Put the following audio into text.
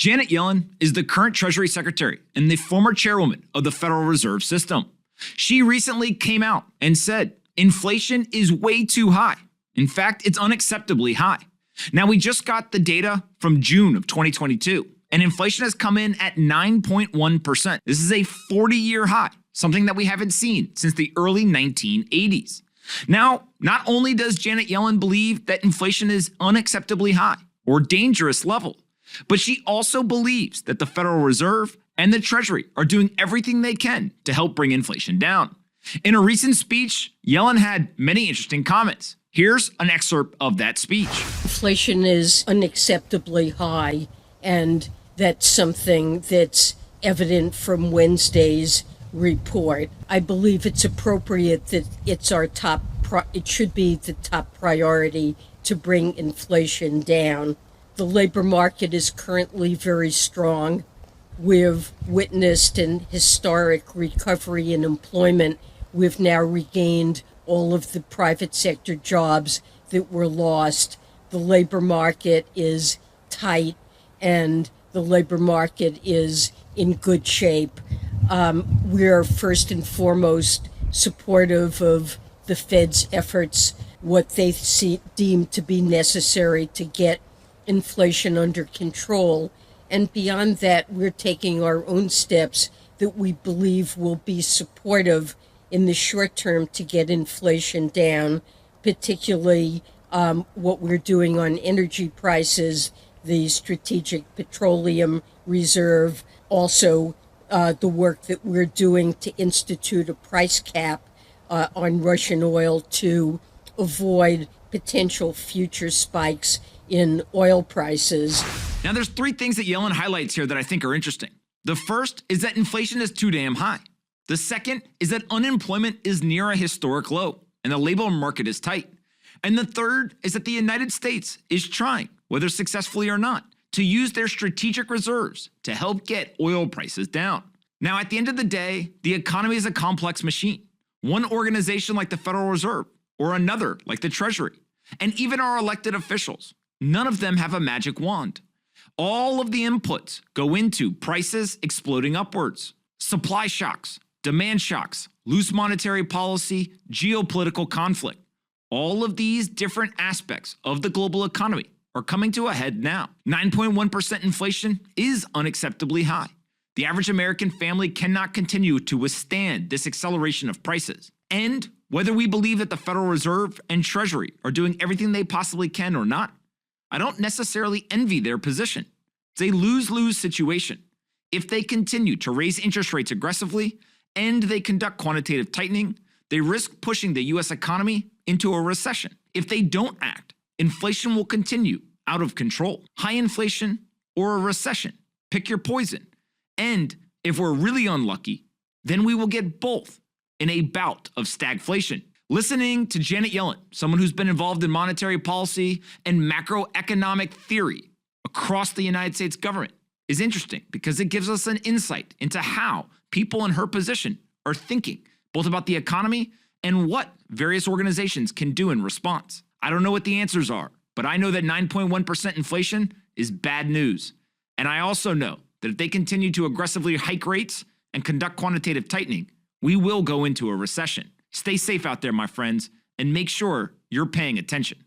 Janet Yellen is the current Treasury Secretary and the former chairwoman of the Federal Reserve System. She recently came out and said inflation is way too high. In fact, it's unacceptably high. Now, we just got the data from June of 2022, and inflation has come in at 9.1%. This is a 40-year high, something that we haven't seen since the early 1980s. Now, not only does Janet Yellen believe that inflation is unacceptably high or dangerous level, but she also believes that the Federal Reserve and the Treasury are doing everything they can to help bring inflation down. In a recent speech, Yellen had many interesting comments. Here's an excerpt of that speech. Inflation is unacceptably high, and that's something that's evident from Wednesday's report. I believe it's appropriate that it should be the top priority to bring inflation down. The labor market is currently very strong. We've witnessed an historic recovery in employment. We've now regained all of the private sector jobs that were lost. The labor market is tight, and the labor market is in good shape. We're first and foremost supportive of the Fed's efforts, what they deem to be necessary to get inflation under control. And beyond that, we're taking our own steps that we believe will be supportive in the short term to get inflation down, particularly what we're doing on energy prices, the Strategic Petroleum Reserve, also the work that we're doing to institute a price cap on Russian oil to avoid potential future spikes in oil prices. Now, there's three things that Yellen highlights here that I think are interesting. The first is that inflation is too damn high. The second is that unemployment is near a historic low and the labor market is tight. And the third is that the United States is trying, whether successfully or not, to use their strategic reserves to help get oil prices down. Now, at the end of the day, the economy is a complex machine. One organization like the Federal Reserve or another like the Treasury, and even our elected officials, none of them have a magic wand. All of the inputs go into prices exploding upwards, supply shocks, demand shocks, loose monetary policy, geopolitical conflict. All of these different aspects of the global economy are coming to a head now. 9.1% inflation is unacceptably high. The average American family cannot continue to withstand this acceleration of prices. And whether we believe that the Federal Reserve and Treasury are doing everything they possibly can or not, I don't necessarily envy their position. It's a lose-lose situation. If they continue to raise interest rates aggressively and they conduct quantitative tightening, they risk pushing the U.S. economy into a recession. If they don't act, inflation will continue out of control. High inflation or a recession. Pick your poison. And if we're really unlucky, then we will get both in a bout of stagflation. Listening to Janet Yellen, someone who's been involved in monetary policy and macroeconomic theory across the United States government, is interesting because it gives us an insight into how people in her position are thinking, both about the economy and what various organizations can do in response. I don't know what the answers are, but I know that 9.1% inflation is bad news. And I also know that if they continue to aggressively hike rates and conduct quantitative tightening, we will go into a recession. Stay safe out there, my friends, and make sure you're paying attention.